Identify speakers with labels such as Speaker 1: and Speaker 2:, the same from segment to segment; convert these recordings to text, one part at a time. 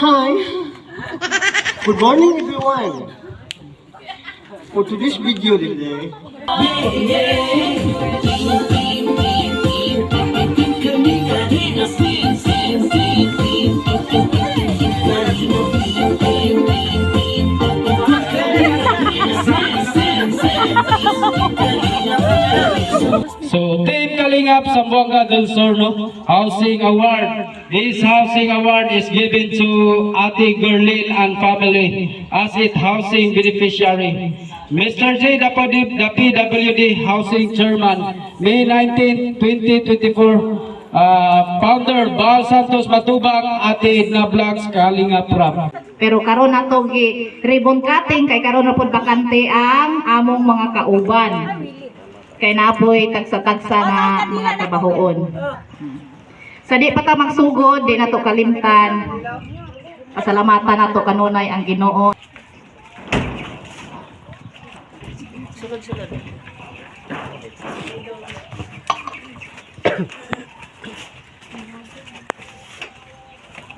Speaker 1: Hi. Good morning, everyone. For today's video today,
Speaker 2: So, Team Kalingap Zamboanga del Sur, no? Housing Award. This housing award is given to Ate Gerlin and family as its housing beneficiary. Mr. J. the PWD Housing Chairman, May 19, 2024. Founder Bal Santos Matubang, Ate Edna Vlogs, Kalingap Rap.
Speaker 3: Pero karon nato gi ribbon cutting kay karon na pud bakante ang among mga kauban. Kay napoy tagsa-tagsa na mga trabahoon. Sa di pa ta magsugod, di nato kalimtan. Pasalamatan nato kanunay ang Ginoo. Sunod-sunod.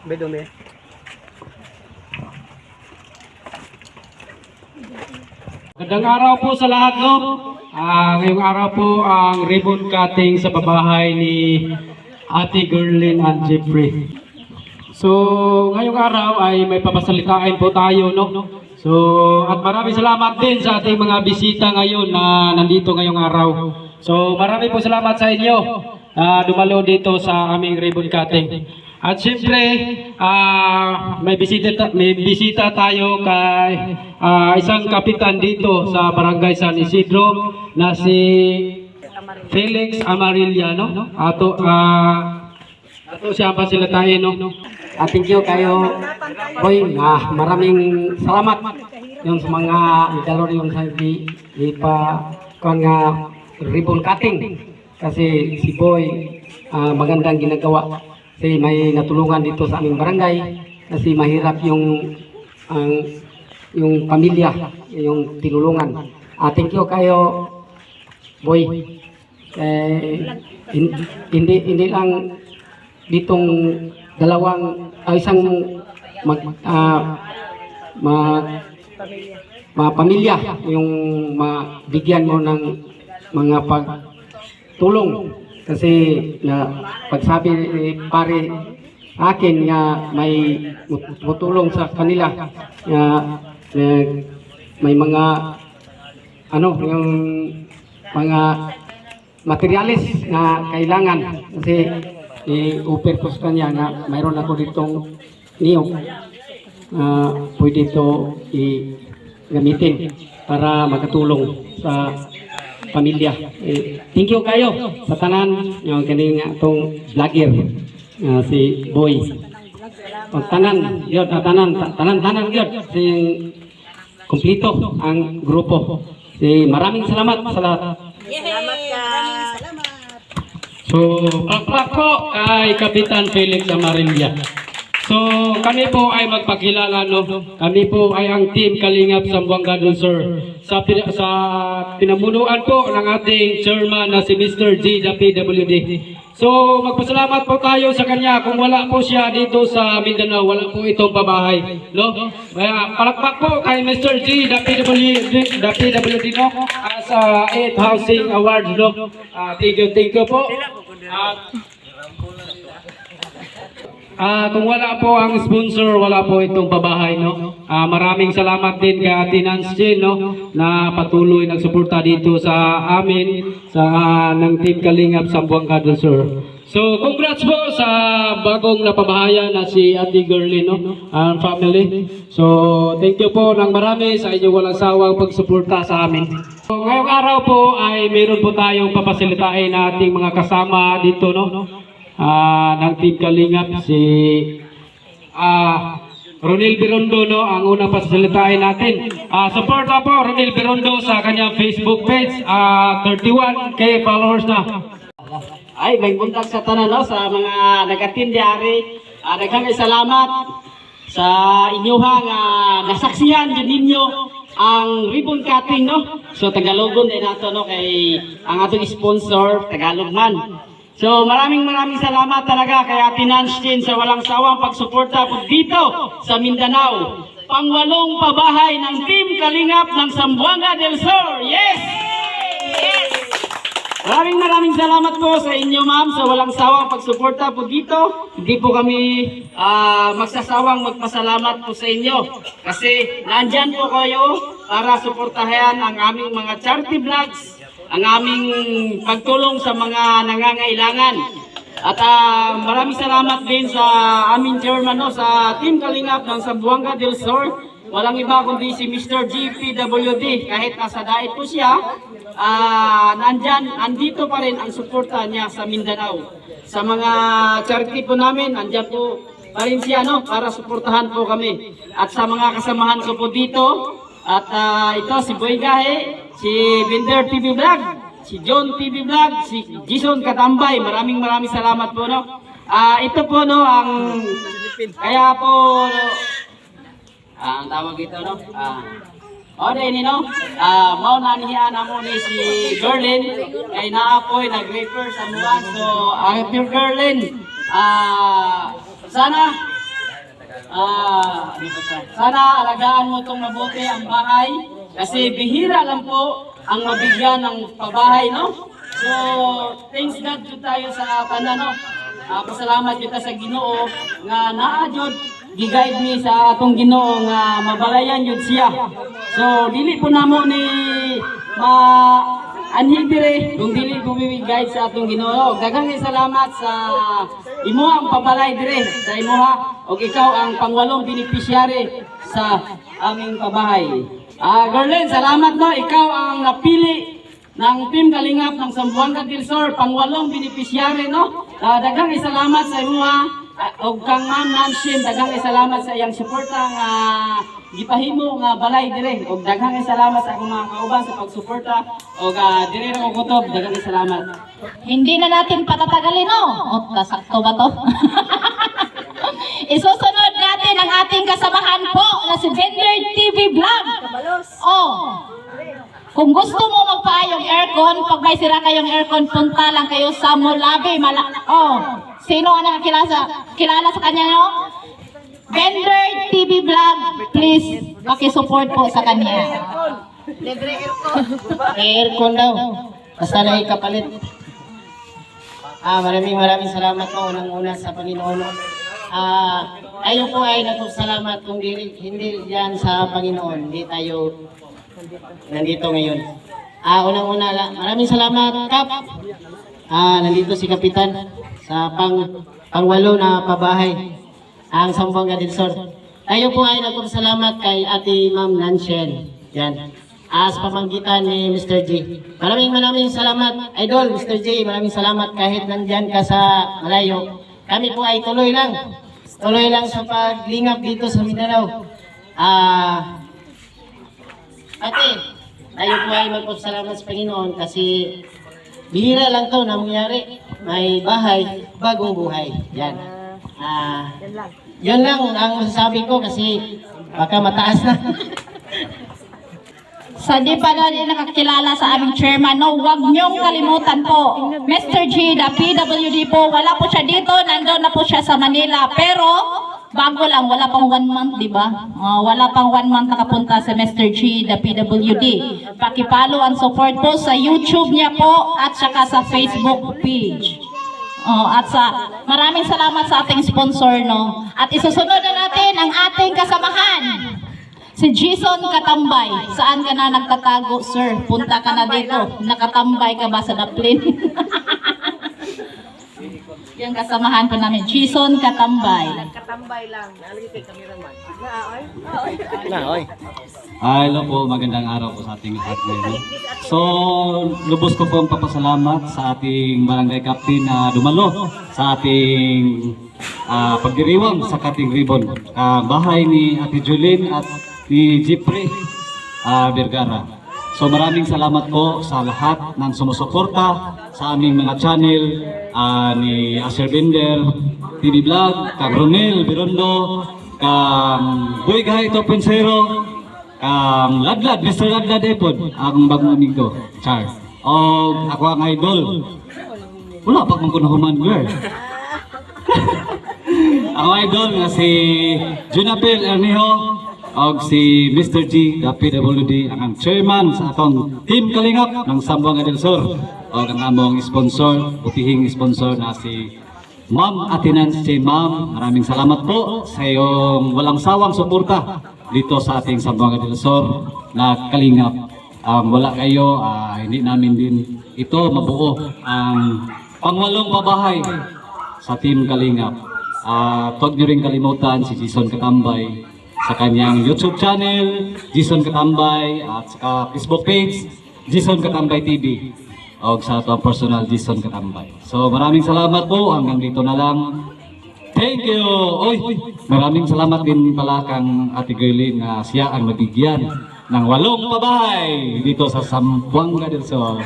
Speaker 1: Bedome.
Speaker 2: Magandang araw po sa lahat, no? Ngayong araw po ang ribbon cutting sa babahay ni Ate Gerlin and Jeffrey. So, ngayong araw ay may papasalitain po tayo, no? So, at maraming salamat din sa ating mga bisita ngayon na nandito ngayong araw. So, maraming po salamat sa inyo na dumalo dito sa aming ribbon cutting. At siyempre, may bisita tayo kay isang kapitan dito sa Barangay San Isidro na si Felix Amarillano. Ato siya pa sila tayo, no?
Speaker 4: Thank you kayo, boy. Maraming salamat yung sa mga idalor yung sa di pa kung nga ribbon cutting kasi si boy magandang ginagawa. Kasi may natulungan dito sa aming barangay kasi mahirap yung pamilya, yung tinulungan. Thank you kayo, boy. Hindi lang ditong dalawang isang pamilya yung mabigyan mo ng mga pagtulong. Kasi na pagsabi ni pare akin nga may tutulong sa kanila may mga yung mga materialis na kailangan kasi i-offer ko sa kanya na mayroon ako ditong niyog pwede ito i-gamitin para makatulong sa pamilya. Thank you kayo sa tanan yung kaning atong vlogger si Boy. O tanan yun, tanan yun sing kumplito ang grupo. Maraming salamat sa lahat.
Speaker 3: Salamat ka.
Speaker 2: So, pakpak po kay Kapitan Felix Amarilla. So, kami po ay magpakilala, no? Kami po ay ang Team Kalingap Zamboanga del Sur. Sa pinamunuan po ng ating chairman na si Mr. G. the PWD. So, magpasalamat po tayo sa kanya. Kung wala po siya dito sa Mindanao, wala po itong babahay, no? Kaya, palakpak po kay Mr. G. the PWD, no? As 8 Housing Awards, no? Thank you po. Kung wala po ang sponsor, wala po itong pabahay, no? Maraming salamat din kay Ate Nancy, no? Na patuloy nagsuporta dito sa amin ng Team Kalingap Zamboanga del Sur. So, congrats po sa bagong napabahayan na si Ate Gerlin, no? Ang family. So, thank you po ng marami sa inyong walang sawang pagsuporta sa amin. So, ngayong araw po ay meron po tayong papasilitain na ating mga kasama dito, no? Ng Team Kalingap si Ronel Birondo, no, ang unang pasasalitain natin. Support na po Ronel Birondo sa kanyang Facebook page. 31k followers na.
Speaker 4: Ay, may buntag sa tanan, no, sa mga nag-attend diari. Daghang salamat sa inyong nasaksihan din ninyo ang ribbon cutting, no. So Tagalogon din nato, no, kay ang atong sponsor Tagalog man.
Speaker 2: So maraming salamat talaga kay Ate Nanshin sa walang sawang pagsuporta po dito sa Mindanao. Pangwalong pabahay ng Team Kalingap ng Zamboanga del Sur. Yes! Yes! Maraming salamat po sa inyo ma'am sa walang sawang pagsuporta po dito. Hindi po kami magsasawang magpasalamat po sa inyo kasi nandyan po kayo para suportahan ang aming mga charity vlogs, ang aming pagtulong sa mga nangangailangan. At maraming salamat din sa aming chairman no, sa Team Kalingap ng Zamboanga del Sur. Walang iba kundi si Mr. GPWD. Kahit nasa dait po siya, andito pa rin ang suporta niya sa Mindanao. Sa mga charity po namin, andyan po pa rin siya no, para suportahan po kami. At sa mga kasamahan ko po dito, at ito si Boy Gahe, si Binder TV Vlog, si John TV Vlog, si Jason Katambay. Maraming salamat po no. Ito po no ang kaya po ang tawag dito no. Din no. Mao na niya namo ni si Gerlin kay naapoy nag-refer sa muan. So Pure Gerlin, sana sana alagaan mo itong mabuti ang bahay kasi bihira lang po ang mabigyan ng pabahay, no? So, thanks God to tayo sa tanan, no? Pasalamat kita sa Ginoo nga naadjod gi-guide ni sa atong Ginoo nga mabalayan yun siya. So, dili po namo ni anhig dire kung dili po guide sa atong Ginoo. Daghang salamat sa imuha ang pabalay dire sa imuha og ikaw ang pangwalong beneficiary sa aming pabahay. Gerlin, salamat no. Ikaw ang napili ng Team Kalingap ng Zamboanga del Sur, pangwalong beneficiary no. Daghang salamat sa imuha og kang Ma'am Nanshin, daghang salamat sa iyang suporta nga gipahimo nga balay dire og daghang salamat sa akong mga kauban sa pagsuporta og dire ra ko kutob, daghang salamat.
Speaker 3: Hindi na natin patatagalin, no? Sakto ba to? Isusunod natin ang ating kasamahan po na si Binder TV Vlog. Kung gusto mo magpaayong aircon, pag may sira kayong aircon, punta lang kayo sa Molabe. Sino ang kilala sa kanya, no? Binder TV Vlog, please, pakisupport po sa kanya.
Speaker 5: Libre aircon.
Speaker 4: Aircon daw. Basta na ikapalit. Maraming salamat po unang-una sa Panginoon. Tayo po ay nagpasalamat kung hindi yan sa Panginoon. Hindi tayo nandito ngayon. Unang-una, maraming salamat, Kap. Nandito si Kapitan sa pangwalo na pabahay ang Zamboanga del Sur. Tayo po ay nagpasalamat kay Ate Ma'am Nanshin. Yan. Sa pamanggitan ni Mr. G. Maraming salamat, Idol, Mr. G. Maraming salamat kahit nandyan ka sa malayo. Kami po ay tuloy lang sa paglingap dito sa Mindanao. Ate, tayo po ay magpasalamat sa Panginoon kasi bihira lang to na mangyari. May bahay, bagong buhay. Yan. Yun lang ang masasabi ko kasi baka mataas na.
Speaker 3: Sa di pa na nakakilala sa aming chairman, no, huwag niyong kalimutan po. Mr. G, the PWD po, wala po siya dito, nandoon na po siya sa Manila. Pero, bago lang, wala pang 1 month, di ba? Wala pang 1 month nakapunta sa Mr. G, the PWD. Pakipalo ang support po sa YouTube niya po at saka sa Facebook page. At maraming salamat sa ating sponsor, no. At isusunod na natin ang ating kasamahan. Si Jason Katambay. Saan ka na nagtatago, sir? Punta ka na dito. Nakatambay ka ba sa daplin? Yung kasamahan po namin, Jason Katambay.
Speaker 5: Katambay lang. Nalagay kay cameraman.
Speaker 6: Hello po, magandang araw po sa ating lahat ngayon. So, lubos ko po ang papasalamat sa ating barangay captain na dumalo sa ating pagdiriwang sa Kating Ribbon. Bahay ni Ate Julin at ni Jeffrey Vergara. So maraming salamat po sa lahat ng sumusuporta sa aming mga channel ni Aser Binder TV Vlog, kang Ronel Birondo, kang Boy Gahe 2.0, kang Ladlad, Mr. Ladlad Epod, ang bagong amigo, Charles. O ako ang idol, Wala pa kong kunahuman, girl. Ang idol nga si Junapil Ernejo o si Mr. G, the PWD, ang chairman sa atong Team Kalingap ng Zamboanga del Sur o ang among sponsor, putihing sponsor na si Ma'am Atinance J. Ma'am. Maraming salamat po sa iyong walang sawang suporta dito sa ating Zamboanga del Sur na Kalingap. Wala kayo, hindi namin din ito mabuo ang pangwalong pabahay sa Team Kalingap. Huwag nyo rin kalimutan si Jason Katambay sa kanyang YouTube channel, Jason Katambay, at sa Facebook page, Jason Katambay TV, o sa atong personal Jason Katambay. So maraming salamat po, hanggang dito na lang. Thank you! Oy, maraming salamat din pala kang Ate Girlin na siya ang nabigyan ng 8 pabahay dito sa Zamboanga del Sur.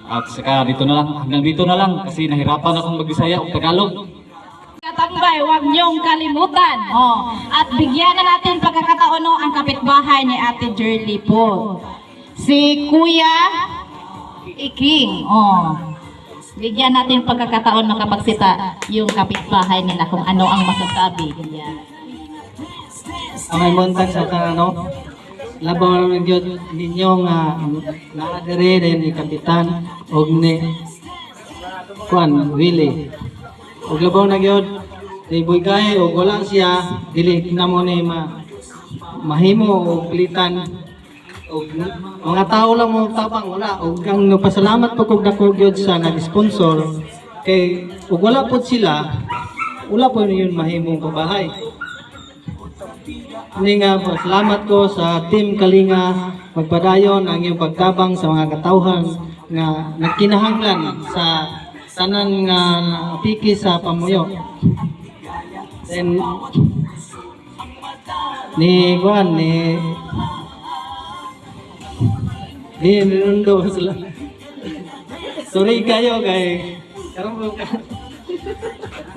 Speaker 6: At saka dito na lang, hanggang dito na lang kasi nahirapan akong mag-Bisaya o Tagalog.
Speaker 3: Katambay, huwag niyong kalimutan. At bigyan na natin pagkakataon ang kapitbahay ni Ate Jerly po. Si Kuya Iking. Bigyan natin pagkakataon makapagsita yung kapitbahay nila kung ano ang masasabi. Yan.
Speaker 7: Ang montag sa ano, labaw ng Diyos ninyo nga naadere din ni Kapitan og ni Juan Willie. Og labaw na gyud ni Buygay og wala siya dili na mo ni mahimo og klitan og mga tao lang mo tabang wala og ang nagpasalamat po kog dako gyud sa nag-sponsor kay og wala pod sila wala po yun mahimong pabahay. Ni nga salamat ko sa Team Kalinga magpadayon ang iyong pagtabang sa mga katawhan nga nagkinahanglan sa tanan nga piki sa pamuyo. Then ni Juan ni Nundo sila. Sorry kayo kay karon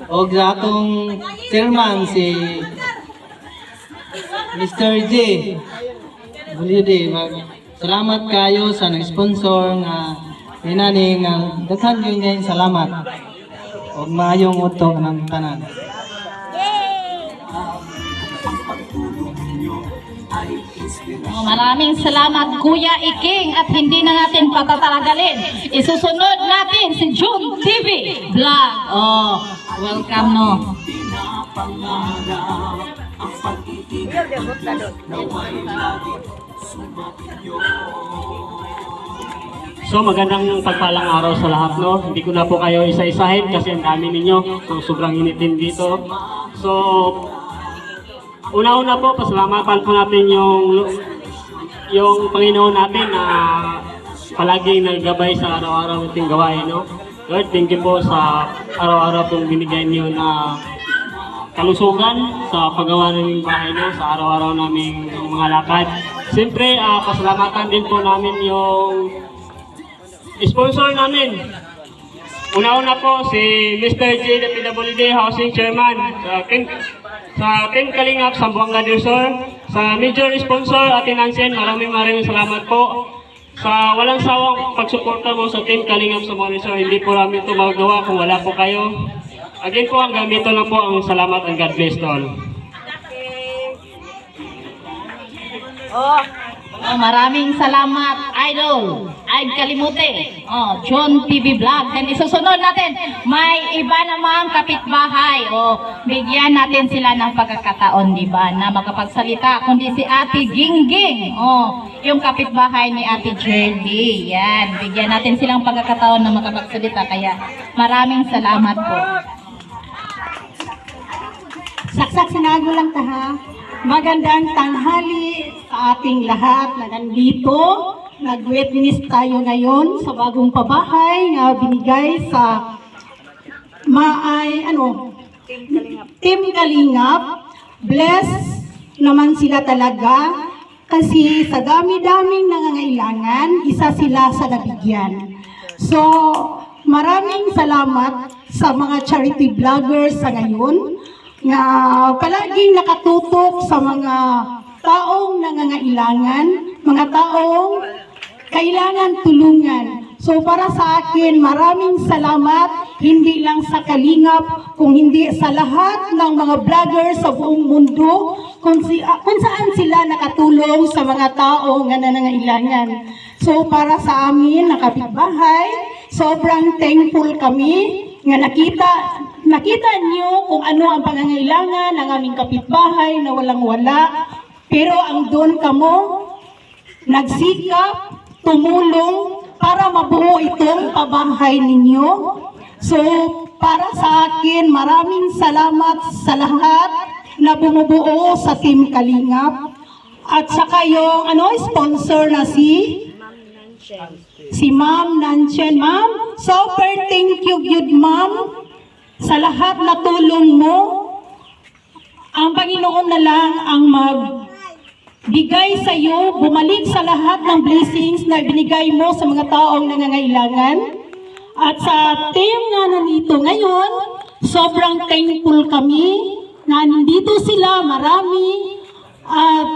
Speaker 7: og sa atong chairman si Mr. J. Salamat kayo sa nag-sponsor nga inani nga daghan gyud ngayon salamat. Og maayong utong ng tanan.
Speaker 3: Maraming salamat Kuya Iking at hindi na natin patatalagalin. Isusunod natin si June TV Vlog. Welcome no.
Speaker 2: So magandang pagpalang araw sa lahat, no? Hindi ko na po kayo isa-isahin kasi ang dami ninyo. So sobrang init din dito. So una-una po, pasalamatan po natin yung Panginoon natin na palaging naggabay sa araw-araw nating gawain, no? Lord, thank you po sa araw-araw pong binigay niyo na kalusugan sa paggawa ng bahay, no? Sa araw-araw naming mga lakad. Siyempre, pasalamatan din po namin yung sponsor namin. Una-una po si Mr. J, the PWD Housing Chairman sa Team Kalingap, Zamboanga del Sur. Sa major sponsor, Ate Nansen, maraming salamat po sa walang sawang pagsuporta mo sa Team Kalingap sa Zamboanga del Sur. Hindi po namin ito magawa kung wala po kayo. Again po, hanggang dito lang po ang salamat and God bless to all.
Speaker 3: Maraming salamat, Idol. Ay kalimute. John TV Vlog. Then isusunod natin, may iba namang kapitbahay. Bigyan natin sila ng pagkakataon, di ba, na makapagsalita. Kundi si Ate Gingging. Yung kapitbahay ni Ate Jerly. Yan. Bigyan natin silang pagkakataon na makapagsalita. Kaya maraming salamat po.
Speaker 8: Saksak sinago lang ta ha. Magandang tanghali sa ating lahat na nandito. Nag-witness tayo ngayon sa bagong pabahay na binigay sa Team Kalingap. Bless naman sila talaga kasi sa dami-daming nangangailangan, isa sila sa nabigyan. So, maraming salamat sa mga charity vloggers sa ngayon nga palaging nakatutok sa mga taong nangangailangan, mga taong kailangan tulungan. So So para sa akin, maraming salamat, hindi lang sa Kalingap, kung hindi sa lahat ng mga vlogger sa buong mundo, kung saan sila nakatulong sa mga tao nga nangangailangan. So para sa amin, na kapitbahay, sobrang thankful kami nga nakita niyo kung ano ang pangangailangan ng aming kapitbahay na walang-wala. Pero ang doon kamo, nagsikap, tumulong para mabuo itong pabahay ninyo. So, para sa akin, maraming salamat sa lahat na bumubuo sa Team Kalingap. At saka yung sponsor na si Ma'am Nanchen. Ma'am, super thank you good ma'am sa lahat na tulong mo. Ang Panginoon na lang ang magbigay sa iyo, bumalik sa lahat ng blessings na binigay mo sa mga taong nangangailangan. At sa team nga nandito ngayon, sobrang thankful kami na nandito sila, marami. At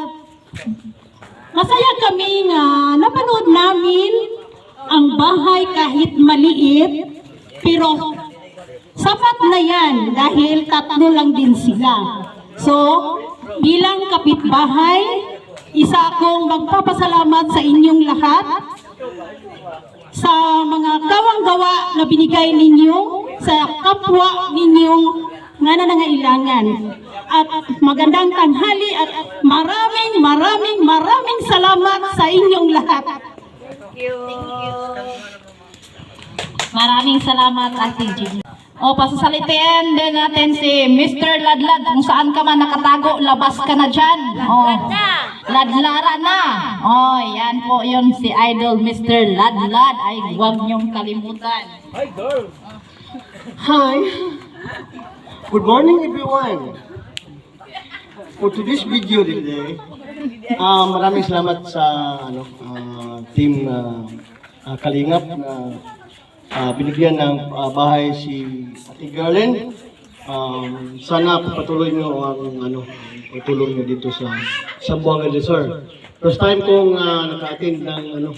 Speaker 8: masaya kami nga napanood namin ang bahay kahit maliit, pero sapat na yan dahil 3 lang din sila. So, bilang kapitbahay, isa akong magpapasalamat sa inyong lahat sa mga kawang-gawa na binigay ninyo sa kapwa ninyong nga nangangailangan. At magandang tanghali at maraming salamat sa inyong lahat.
Speaker 3: Maraming salamat, Ate Jean. O, pasasalitain din natin si Mr. Ladlad. Kung saan ka man nakatago, labas ka na dyan. O, Ladlara na. O, yan po yun si Idol Mr. Ladlad. Ay, huwag niyong kalimutan.
Speaker 1: Hi. Good morning, everyone. For today's video today, maraming salamat sa team Kalingap na binigyan ng bahay si Ate Garland. Sana patuloy niyo ang pagtulong niyo dito sa Sambuanga del Sur. First time kong naka-attend ng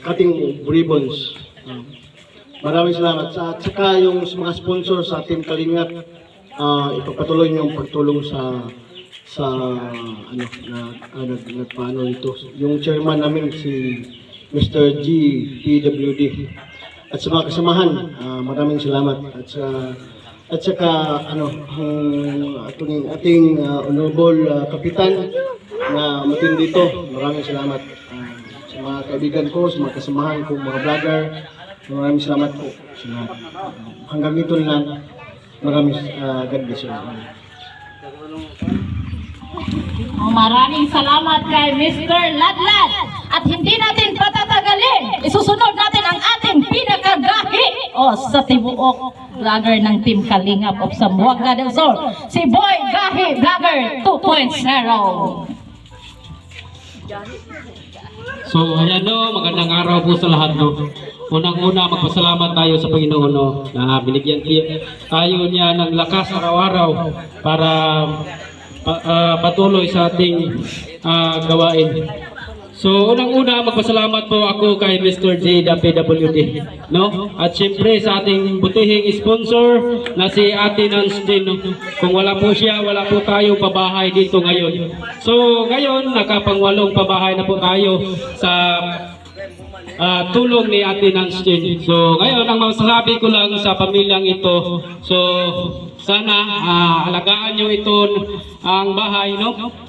Speaker 1: cutting ribbons. Maraming salamat. At saka yung mga sponsor sa Team Kalingap, ipagpatuloy niyo ang pagtulong sa nagpaano ito. Yung chairman namin si Mr. G. PWD. At sa mga kasamahan, maraming salamat. At saka ating honorable kapitan na matindi dito, maraming salamat. Sa mga kaibigan ko, sa mga kasamahan ko, mga vlogger, maraming salamat po. Hanggang dito lang, maraming God bless you.
Speaker 3: Maraming salamat kay Mr. Ladlad. At hindi natin patatagalin. Isusunod natin ang ating pinakagahi sa tibuok vlogger ng Team Kalingap of Sambuanga del Sur, si Boy Gahi Vlogger 2.0.
Speaker 2: So, ayan magandang araw po sa lahat Unang-una, magpasalamat tayo sa Panginoon na binigyan tayo niya ng lakas araw-araw para patuloy sa ating gawain. So, unang-una, magpasalamat po ako kay Mr. J. PWD, At siyempre sa ating butihing sponsor na si Ate Nansten, Kung wala po siya, wala po tayo pabahay dito ngayon. So, ngayon, nakapang-8 pabahay na po tayo sa tulong ni Ate Nansten. So, ngayon, ang masasabi ko lang sa pamilyang ito, so, sana alagaan nyo ito ang bahay,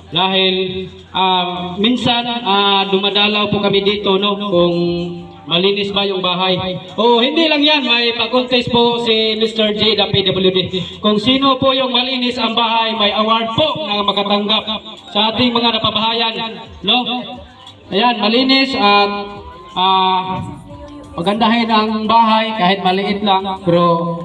Speaker 2: Dahil minsan dumadalaw po kami dito, kung malinis ba yung bahay. Hindi lang yan, may pag-contest po si Mr. J. PWD. Kung sino po yung malinis ang bahay, may award po na makatanggap sa ating mga napabahayan, Ayan, malinis at pagandahin ang bahay kahit maliit lang, pero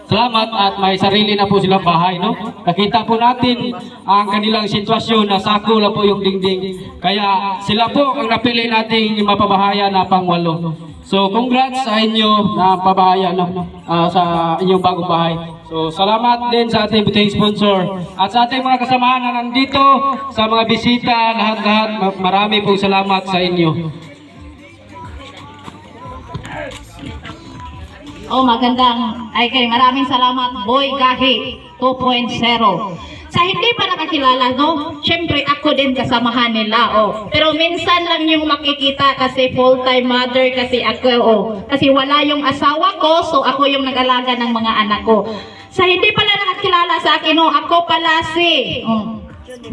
Speaker 2: salamat at may sarili na po silang bahay, Nakita po natin ang kanilang sitwasyon na sako lang po yung dingding. Kaya sila po ang napili nating mapabahayan na pang-8. So congrats sa inyo na pabahayan sa inyong bagong bahay. So salamat din sa ating butihing sponsor at sa ating mga kasamahan na nandito, sa mga bisita, lahat-lahat, marami pong salamat sa inyo.
Speaker 3: Oh, maraming salamat, Boy Gahi 2.0. Sa hindi pa nakakilala, no? Siyempre, ako din kasamahan nila, oh. Pero minsan lang yung makikita kasi full-time mother kasi ako, oh. Kasi wala yung asawa ko, so ako yung nag-alaga ng mga anak ko. Sa hindi pala nakakilala sa akin, oh, ako pala si,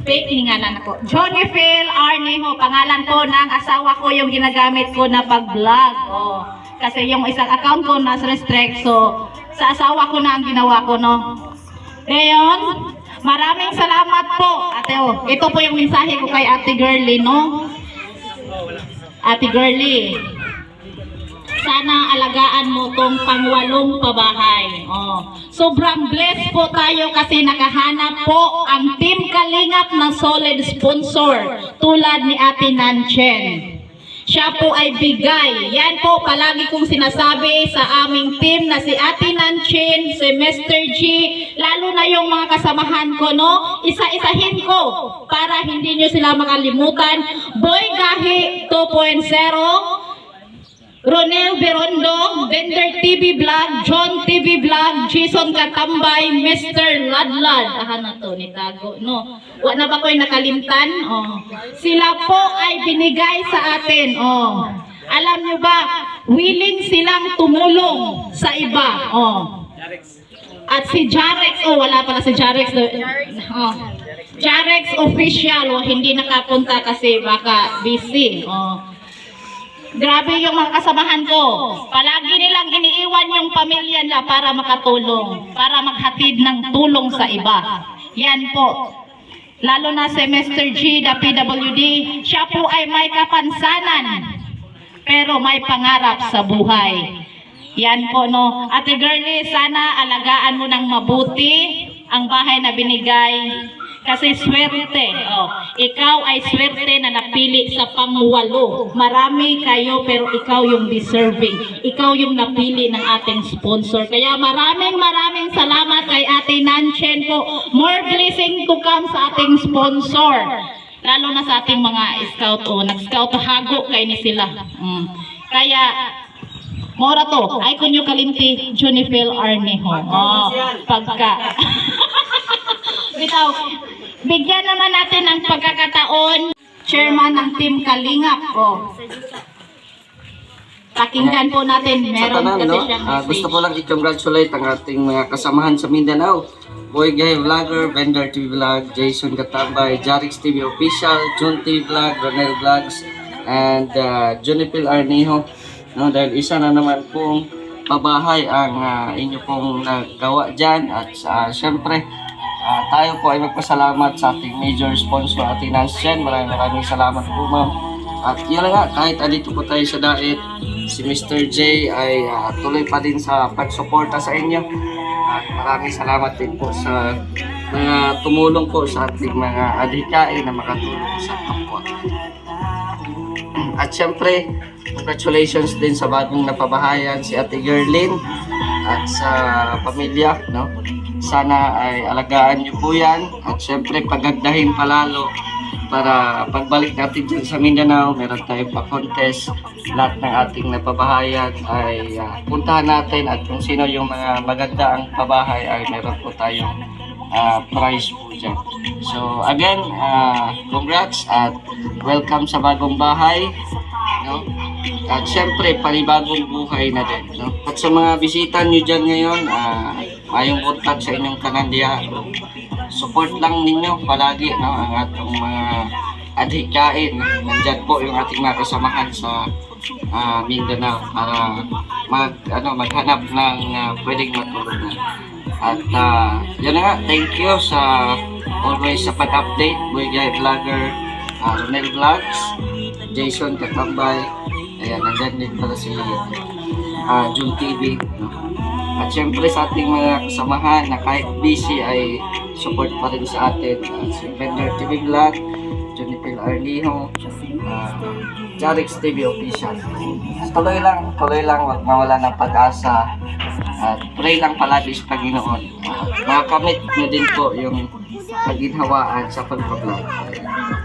Speaker 3: fake hingalan ako. Johnny Phil Arneho, pangalan ko ng asawa ko yung ginagamit ko na pag-vlog, oh. Kasi yung isang account ko nasa restrict, so sa asawa ko na ang ginawa ko, no? Ngayon, maraming salamat po, ate, oh. Ito po yung mensahe ko kay Ate Girlie, no? Ate Girlie, sana alagaan mo tong pangwalong pabahay. Oh. Sobrang blessed po tayo kasi nakahanap po ang Team Kalingap ng solid sponsor tulad ni Ate Nanchen. Siya po ay bigay. Yan po palagi kong sinasabi sa aming team na si Ate Nanchin, si Mr. G, lalo na yung mga kasamahan ko, no? Isa-isahin ko para hindi nyo sila makalimutan. Boy Gahi 2.0, Ronel Berondo, Bender TV Vlog, John TV Vlog, Jason Katambay, Mr. Ladlad. Na to, ni Tago, no? Wala ba ko'y nakalimtan? Oh. Sila po ay binigay sa atin. Oh. Alam nyo ba, willing silang tumulong sa iba. Oh. At si Jarex, oh, wala pala si Jarex. Oh. Jarex official, oh, hindi nakapunta kasi baka busy. Oh. Grabe yung mga kasamahan ko. Palagi nilang iniiwan yung pamilya nila para makatulong, para maghatid ng tulong sa iba. Yan po. Lalo na si Mr. G, the PWD, siya po ay may kapansanan, pero may pangarap sa buhay. Yan po, no. Ate Girlie, sana alagaan mo ng mabuti ang bahay na binigay. Kasi swerte, oh, ikaw ay swerte na napili sa pangwalo. Marami kayo pero ikaw yung deserving. Ikaw yung napili ng ating sponsor. Kaya maraming salamat kay Ate Nanchen po. More blessing to come sa ating sponsor. Lalo na sa ating mga scout, oh, nag-scout hago kay ni sila. Kaya mora to, ay kunyo kalimti, Johnny Phil Arneho. Oh, pagka. Bitaw, bigyan naman natin ng pagkakataon, chairman ng Team Kalingap. Oh. Pakinggan po natin, meron
Speaker 7: Tanan,
Speaker 3: kasi
Speaker 7: no?
Speaker 3: siyang message.
Speaker 7: Gusto ko lang i-congratulate ang ating mga kasamahan sa Mindanao. Boy Gay Vlogger, Bender TV Vlog, Jason Katambay, Jarix TV Official, Jun TV Vlog, Ronel Vlogs, and Johnny Phil Arneho. No, dahil isa na naman pong pabahay ang inyo pong nagawa dyan. At syempre, tayo po ay magpasalamat sa ating major sponsor, Ate Nanchen. Maraming salamat po, ma'am. At yun nga, kahit andito po tayo sa Dait, si Mr. J ay tuloy pa din sa pagsuporta sa inyo. At maraming salamat din po sa mga tumulong po sa ating mga adhikain na makatulong sa kapwa. At syempre, congratulations din sa bagong napabahayan si Ate Girlin at sa pamilya, no? Sana ay alagaan niyo po yan at syempre pagandahin palalo para pagbalik natin dyan sa Mindanao, meron tayong pa-contest. Lahat ng ating napabahayan ay puntahan natin at kung sino yung mga maganda ang pabahay ay meron po tayong prize po dyan. So again, congrats at welcome sa bagong bahay, no? At syempre panibagong buhay na din, no? At sa mga bisita nyo dyan ngayon, mayong buntag sa inyong kanandiya. Support lang ninyo palagi, no, ang atong mga adhikain. Nandyan po yung ating mga kasamahan sa Mindanao para maghanap ng pwedeng matulungan. At yun na nga, thank you sa always sa pag-update. Boy Guy Vlogger, Ronel Vlogs, Jason Katambay, ayan, nandyan din pala si Jun TV, no? At syempre sa ating mga kasamahan na kahit busy ay support pa rin sa atin, si Bender TV Vlog, Johnny Phil Arneho, Jarix TV Official. Tuloy lang, wag mawala ng pag-asa At pray lang palagi sa Panginoon. Makamit nyo din po yung paginhawaan sa pagpa-vlog.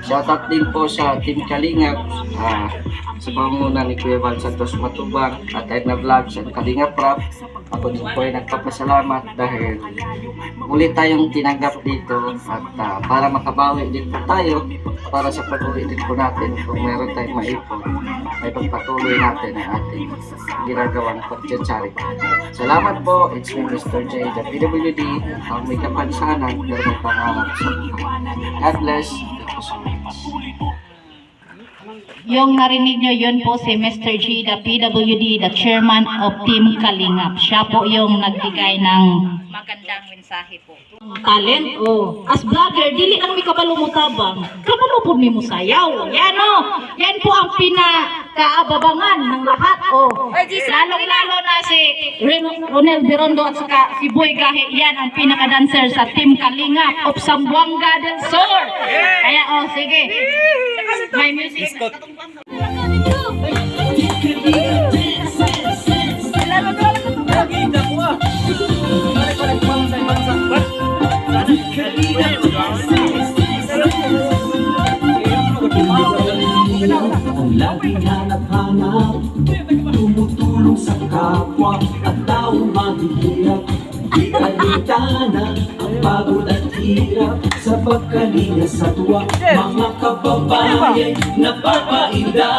Speaker 7: Shoutout din po sa Team Kalingap, sa pamumuno ni Kuya Val Santos Matubang at Edna Vlogs at Kalingap Rap. Ako din po ay nagpapasalamat dahil muli tayong tinanggap dito at para makabawi din po tayo para sa patuloy din po natin kung meron tayong maipon ay pagpatuloy natin ang ating ginagawang pag-charity. Salamat po. It's me, Mr. J, the PWD, ang may kapansanan pero may pangarap sa buhay. God bless. Thank you so much.
Speaker 3: Yung narinig nyo yun po si Mr. G, the PWD, the chairman of Team Kalingap. Siya po yung nagbigay ng magandang mensahe po. Talent, as vlogger, dili lang may kabalo mo tabang. Kabalo po mo sayaw. Yan yan po ang pinakaababangan ng lahat. Lalong-lalo na si Ronel Birondo at saka si Boy Gahi. Yan ang pinaka-dancer sa Team Kalingap of Zamboanga del Sur. Kaya sige. May music.
Speaker 9: Ang laging hanap-hanap, tumutulong sa kapwa at taong mahihirap. Di kalintana ang pagod at hirap sa pagkalinga sa tuwa. Mga kababayan napapainda.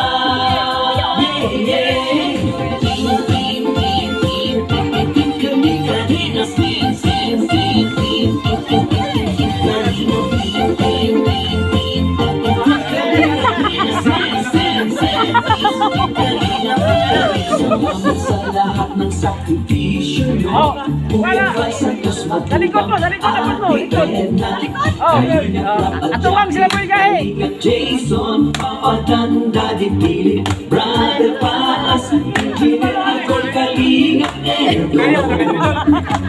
Speaker 9: Salamat sa lahat ng sakripisyo nyo. Kuya Santos Matubang, Ate Edna, Ato lang sila po Kalingap Jason, Papa Dan, Daddy Billy, Brother Paas, Engineer Nicol, Kalingap Erdo,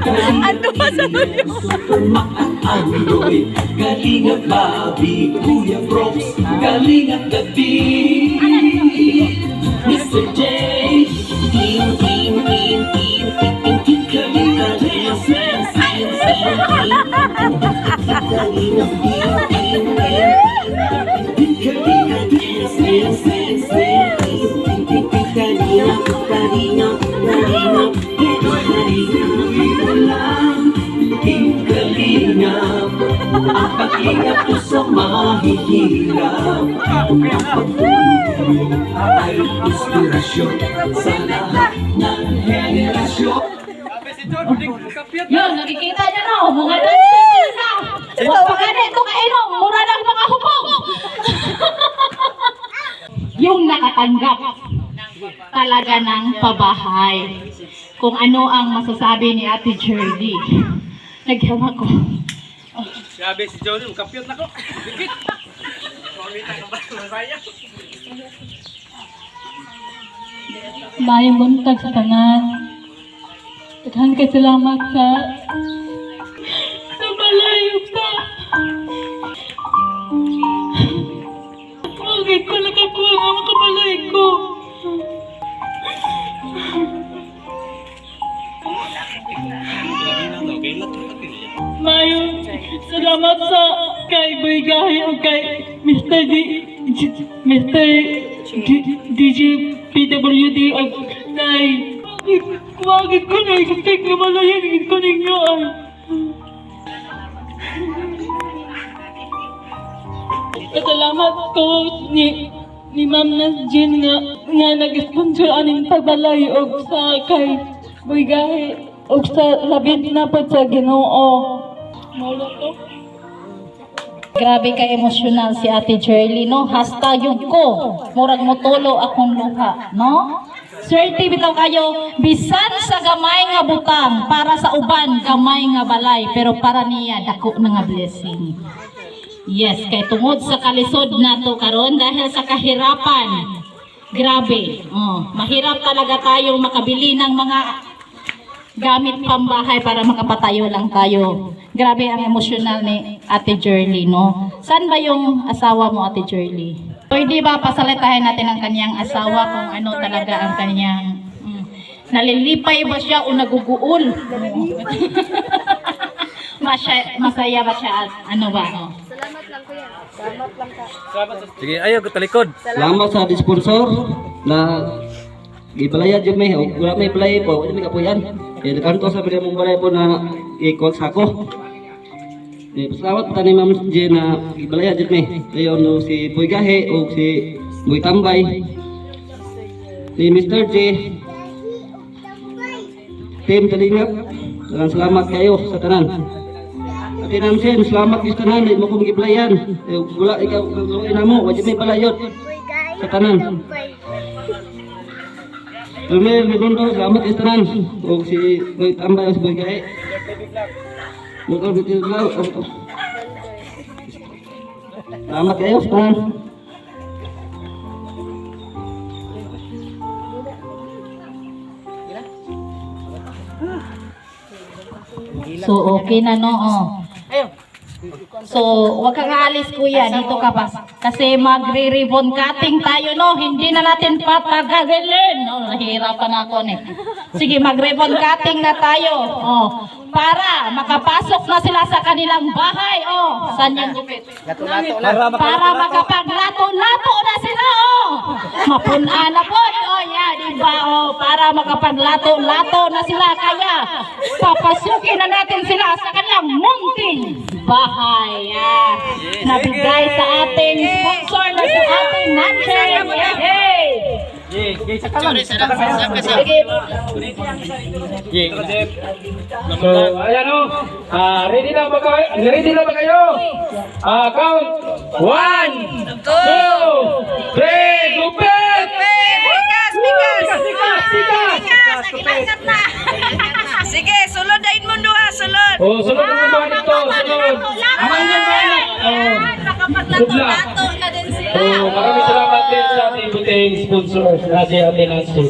Speaker 9: Kalingap Supermac at Android, Kalingap Bobby, Kuya Brooks, Kalingap David, Mr. J, ang pag-ingat ko sa mahihirap. Ang pagtulong ay inspirasyon sa lahat ng henerasyon.
Speaker 3: Yun, nakikita nyo na, mga dancer na. Huwag pa ganito kainom, mura ng mga hubog. Yung nakatanggap talaga ng pabahay. Kung ano ang masasabi ni Ate Jerdy. Naghawa ko.
Speaker 2: Sabi si Johnny, kampiyot na ko. Dikit.
Speaker 8: May buntag sa tanan. Daghan kay salamat sa malayog sa. Okay ko nakakuha nga makabalay ko. Mayo, salamat sa kay Boy Gahi o kay Mr. DJ PWD o kay kuwagin ko na i-take na malayan ko ninyo ay. Salamat ko ni Ma'am Nasjin nga nag-sponsor aning pagbalay o sa kay Boy Gahi o sa labit na po sa Ginoo. Maulo to.
Speaker 3: Grabe ka emosyonal si Ate Jerly, no? Hasta yun ko. Murag mo tulo akong luha, no? Swerte bitaw kayo, bisan sa gamay nga butang, para sa uban, gamay nga balay, pero para niya, dako na nga blessing. Yes, kay tungod sa kalisod na to karon dahil sa kahirapan. Grabe. Mahirap talaga tayong makabili ng mga gamit pambahay para makapatayo lang tayo. Grabe ang emosyonal ni Ate Jerly, no? Saan ba yung asawa mo, Ate Jerly? Pwede ba pasalitahin natin ang kanyang asawa kung ano talaga ang kanyang Nalilipay ba siya o naguguol? Masaya ba siya? Ano ba? Oh?
Speaker 2: Sige, ayaw ko talikod.
Speaker 7: Salamat sa sponsor na gibalayad yung may wala may balay po, wala may kapuyan. Kaya kanto sa pwede mong balay po na ikot sa ako. Salamat pa ni Ma'am J na gibalayad yung may. Ayon no si Boy Gahe o si Boy Tambay. Ni Mr. J. Team Kalingap, salamat kayo sa tanan. At Nansen, salamat sa tanan, mo kong giblayan. Wala ikaw luoy na mo, wala may balayot sa tanan. Rumel Redondo, salamat sa tanan. O si Boy Tambay o si Boy Gahe. Mukha bitin lang. Salamat kayo sa tanan.
Speaker 3: So, okay na no? Oh. So, wag kang aalis kuya, dito ka pa. Kasi magre-ribbon cutting tayo no, hindi na natin patagalin. No, nahihirapan ako eh. Sige, mag-ribbon cutting na tayo. Oh, para makapasok na sila sa kanilang bahay. Oh, saan yung gupit? Para makapaglato-lato na sila. Oh, mapunan na po. Oh, yeah, diba? Oh, para makapaglato-lato na sila. Kaya, papasukin na natin sila sa kanilang munting bahay. Yeah. Nabigay sa ating sponsor na sa ating Nansen. Hey!
Speaker 2: So, ayan o. Ready na ba kayo? Ready na ba kayo? Count. 1, 2, 3, gupit!
Speaker 5: Bigas! Sige, suludain mo doon, sulod.
Speaker 2: Oh, sunod naman ba dito? Sunod. Aman yan ba yan? Sudla.
Speaker 5: na din sila.
Speaker 2: So, maraming salamat din sa ating buting sponsors na si Ate Nancy.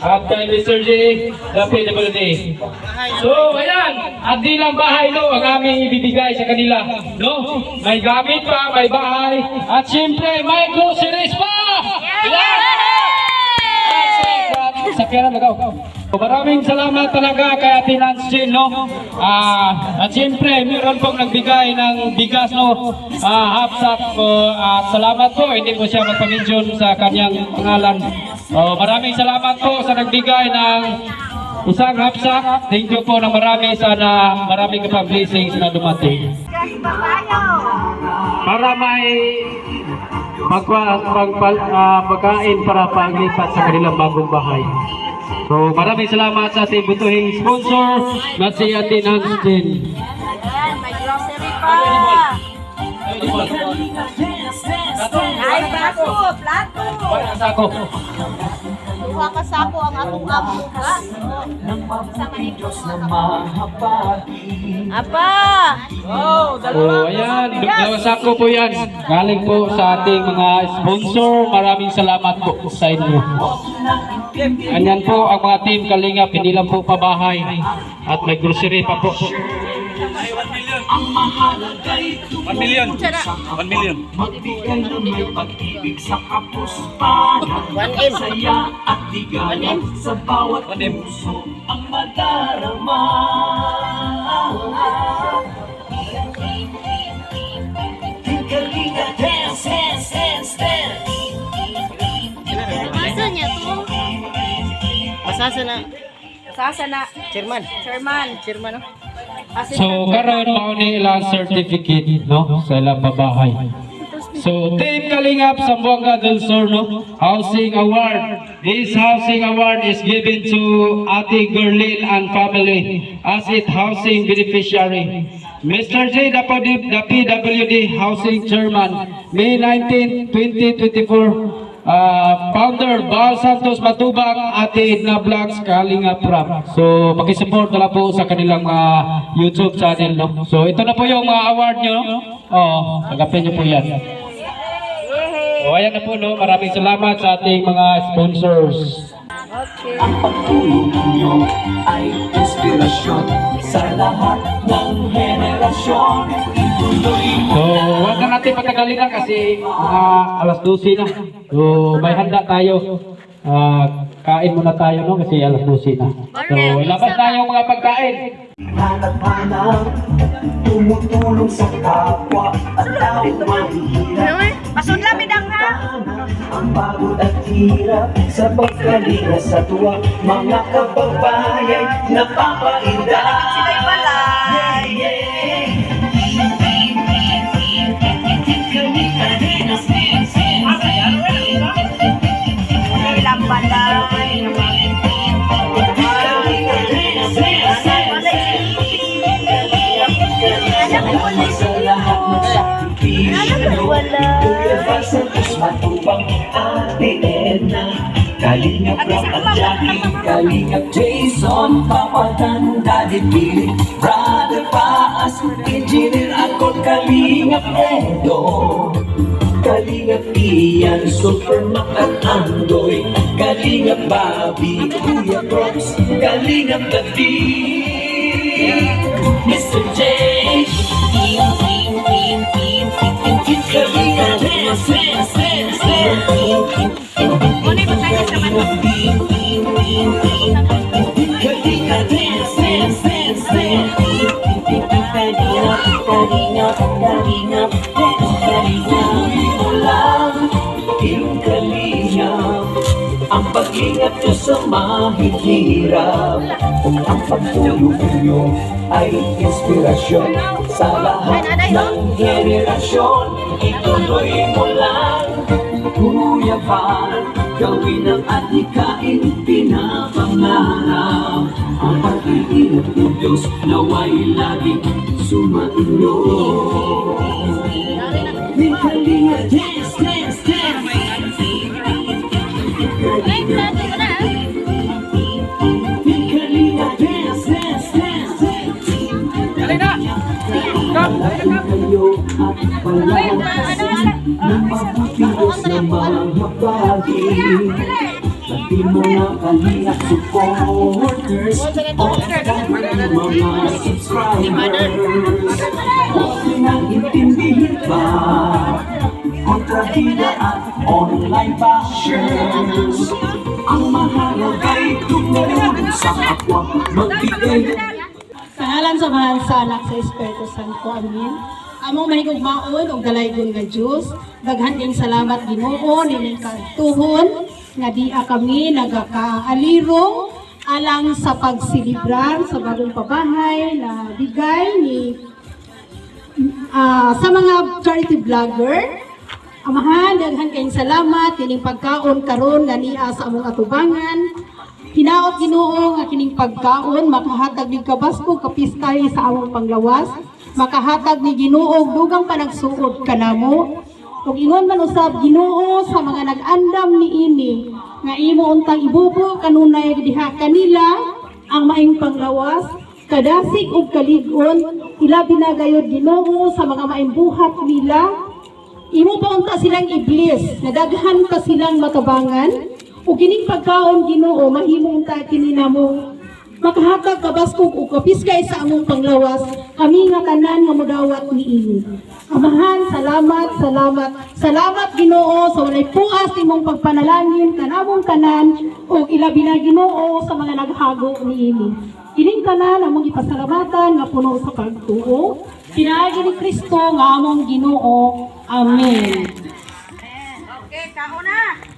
Speaker 2: At kay Mr. J, WD. So, ayan. At di lang bahay, no, ang aming ibibigay sa kanila. No? May gamit pa, may bahay. At siyempre, may groceries pa! Yeah! Sakyanan na Maraming salamat talaga kay Ate Nancy, no? At siyempre, meron pong nagbigay ng bigas, no? Half sack po. At salamat po, hindi po siya magpamention sa kanyang pangalan. Maraming salamat po sa nagbigay ng isang half sack. Thank you po ng marami. Sana maraming kapag blessings na dumating. Para may pagkain para paglipat sa kanilang bagong bahay. So maraming salamat sa ating butuhing sponsor na si Ate Nancy.
Speaker 5: May grocery pa. Ay, plato.
Speaker 2: Wala sa ako.
Speaker 5: Duha ka sako ang atong bugas. Sama ni Apa?
Speaker 2: So ayan, dalawa sako po yan. Galing po sa ating mga sponsor. Maraming salamat po sa inyo. Ganyan po ang mga team Kalingap, hindi lang po pabahay at may grocery pa po.
Speaker 9: 1 million. 1 million. Magbigay na may pag-ibig sa kapuspanan.
Speaker 5: 1M.
Speaker 9: Saya at ligaya sa bawat puso ang madarama. Kalinga, dance, dance, dance, dance.
Speaker 5: Masa niya to? Masasa na. Chairman. No?
Speaker 2: So karon mao ni ilang certificate, no, sa ilang pabahay. So Team Kalingap Zamboanga del Sur, no, Housing Award. This housing award is given to Ate Gerlin and family as its housing beneficiary. Mr. J, the PWD Housing Chairman, May 19, 2024. Founder Bal Santos Matubang, Ate Edna Vlogs, Kalingap Rap. So pakisupport na po sa kanilang YouTube channel, no? So ito na po yung award nyo, no? Tagapin nyo po yan. So ayan na po, no? Maraming salamat sa ating mga sponsors.
Speaker 9: Ang pagtulong ninyo ay inspirasyon sa lahat ng henerasyon. Ituloy mo.
Speaker 2: So huwag na natin patagalin na kasi alas 12 na. So may handa tayo. kain muna tayo, no? Kasi alas 12 na. So, labas na yung mga pagkain.
Speaker 9: Hanap-hanap, tumutulong sa kapwa at tao mahihirap.
Speaker 5: Pasod lang, bidang ha.
Speaker 9: Ang pagod at hirap sa pagkalinga sa tuwa, mga kababayan napapainda.
Speaker 5: Sila'y balay. Ilang balay.
Speaker 9: Sa lahat ng sakripisyo, Kuya sa Diyos matupang Ate Edna, Kalingap Rob at Jackie, Kalingap Jason, Papa Dan, Daddy Billy, Brother Paas, Engineer ako, Kalingap Edo, Kalingap Ian, Super Mac at Andoy, Kalingap Bobby, Kuya Props, Kalingap David, Mr. J, Kalingap
Speaker 5: Muna yung tayo sa manok.
Speaker 9: Ang pag-ingat nyo sa mahihirap, ang pagtulong nyo ay inspirasyon sa lahat ng henerasyon. Ituloy mo lang, Kuya Val, gawin ang adhikain pinapangarap. Ang pag-iingat ng Diyos nawa'y laging sumainyo. May kalinga, dance, dance, dance. May kalinga, dance, dance, dance. Kayo at palakasin ng mabuting Diyos na mahabagi. Pati mga kalingap supporters o mga subscribers, huwag nang intindihin pa kontrabida at online bashers. Ang mahalagay tumulong sa kapwa, magbigay.
Speaker 8: Sa ngalan sa mahal sa anak sa Espiritu Santo, amin. Among mahigugmaon og dalaygon nga Dios, daghan ding salamat Ginoo nining katuhon nga diha kami nagakaalirong alang sa pagsilibrar sa bagong pabahay na bigay ni sa mga charity vlogger. Amahan, daghan kayong salamat kining pagkaon karon nga niya sa among atubangan. Hinaot Ginoo nga kining pagkaon makahatag ning kabaskog kapistahe sa among panglawas, makahatag ni Ginoo dugang panagsuod kanamo. Ug ingon man usab Ginoo sa mga nag-andam niini nga imo untang ibubo kanunay diha kanila ang maing panglawas, kadasig ug kalig-on, ilabi na gayud Ginoo sa mga maing buhat nila. Imo pa unta silang iblis, nadaghan pa silang matabangan. O kining pagkaon Ginoo mahimong ta kini namo makahatag kabaskog o kapiskay sa among panglawas, kami nga tanan nga modawat niini. Amahan, salamat Ginoo sa walay puas imong pagpanalangin kanamong tanan o ilabi na Ginoo sa mga naghago niini. Kining tanan among ipasalamatan nga puno sa pagtuo. Pinaagi ni Kristo nga among Ginoo. Amen.
Speaker 5: Okay, kauna.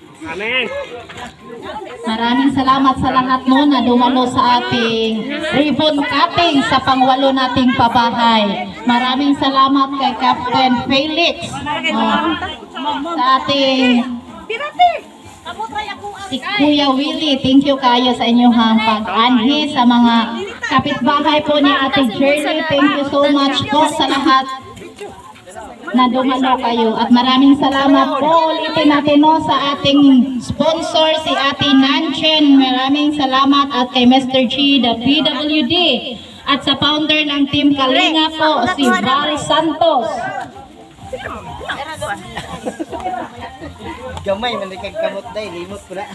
Speaker 3: Maraming salamat sa lahat no na dumalo sa ating ribbon cutting sa pangwalo nating pabahay. Maraming salamat kay Captain Felix sa ating si Kuya Willie. Thank you kayo sa inyong pag-anhi sa mga kapitbahay po ni Ate Jerry. Thank you so much po sa lahat na dumalo kayo. At maraming salamat po ulitin natin no, sa ating sponsor, si Ate Nanchen. Maraming salamat at kay Mr. G, the PWD. At sa founder ng Team Kalinga po, si Val Santos.
Speaker 7: Gamay, manikag kamot day, limot ko na.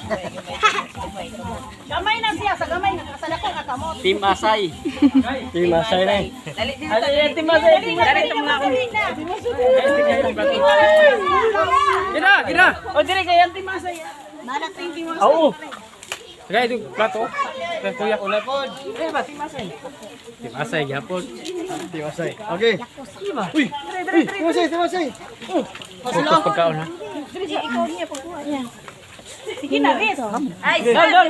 Speaker 5: Gamay na siya, sa gamay na. Kasala ko nga kamot.
Speaker 7: Team Asay. Team Asay na.
Speaker 5: Dali, Team Asay. Dali, Team Asay.
Speaker 7: Gira! O, dire kaya Team Asay.
Speaker 5: Nalating Team Asay.
Speaker 7: Oo.
Speaker 2: Kaya ito, plato. Kuya. Wala po. Timasay, yapon. Timasay.
Speaker 1: Okay. Uy! Timasay!
Speaker 2: Focus pagkaon ha.
Speaker 5: Sige na, Riz. Ay,
Speaker 2: Lol.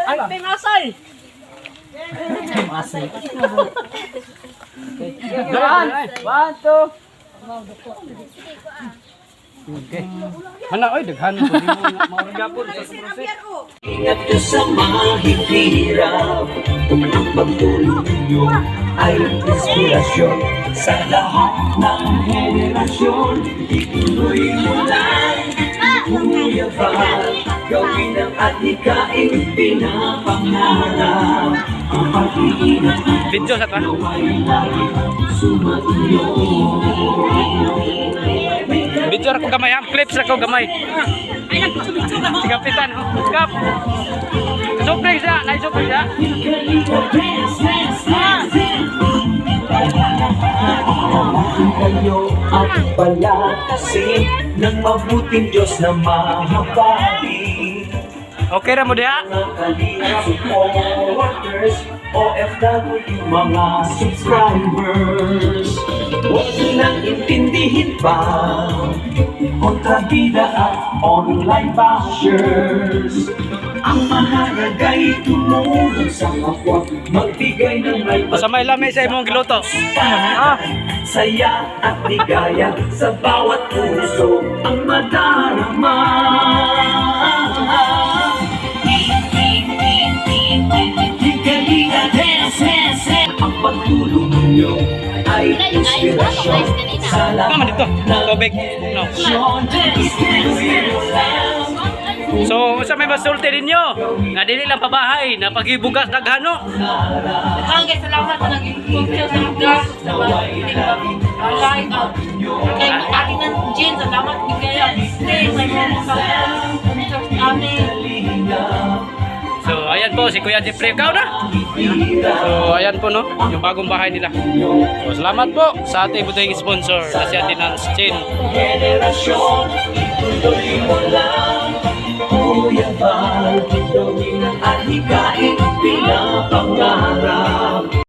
Speaker 5: Ay, Timasay.
Speaker 2: One, two. Okay. Mana oy daghan ko di mo mauragapon sa proses.
Speaker 9: Ingat ka sa mahihirap. Ang pagtulong ninyo ay inspirasyon sa lahat ng henerasyon. Ituloy mo lang, Kuya Val. Gawin ang adhikaing pinapangarap. Ang pag-iingat
Speaker 2: Video sa ka.
Speaker 9: ay lagi sumaiyo.
Speaker 2: Video ra ko gamay, ang clips ra ko gamay. Si Kapitan, kap. Supling siya, naisupling siya.
Speaker 9: Kayo at palakasin ng mabuting Diyos na mahabali.
Speaker 2: Okay ra mo diha.
Speaker 9: Mga kalihap supporters, OFW, mga subscribers. Huwag nilang intindihin pa kontrabida at online bashers. Ang maharagay tumulong sa kapwa, magbigay ng may
Speaker 2: Sa may lamay sa imong giluto.
Speaker 9: saya at ligaya sa bawat puso ang madarama. Ang pagtulong ninyo ay inspirasyon sa
Speaker 2: Naman
Speaker 9: lahat
Speaker 2: dito. Tubig. No. So, sa may masulti ninyo, nga dili lang pabahay, na paghibugas daghano.
Speaker 5: Hanggang salamat na nag-impulsyo sa mga sa live out. Kay akin ng Jen, salamat bigay ang stay sa mga amin.
Speaker 2: So, ayan po, si Kuya Jeffrey. Ikaw na. So, ayan po, no, yung bagong bahay nila. So, salamat po sa ating buting sponsor na si Atinance Chin.
Speaker 9: Generasyon, ituloy mo lang.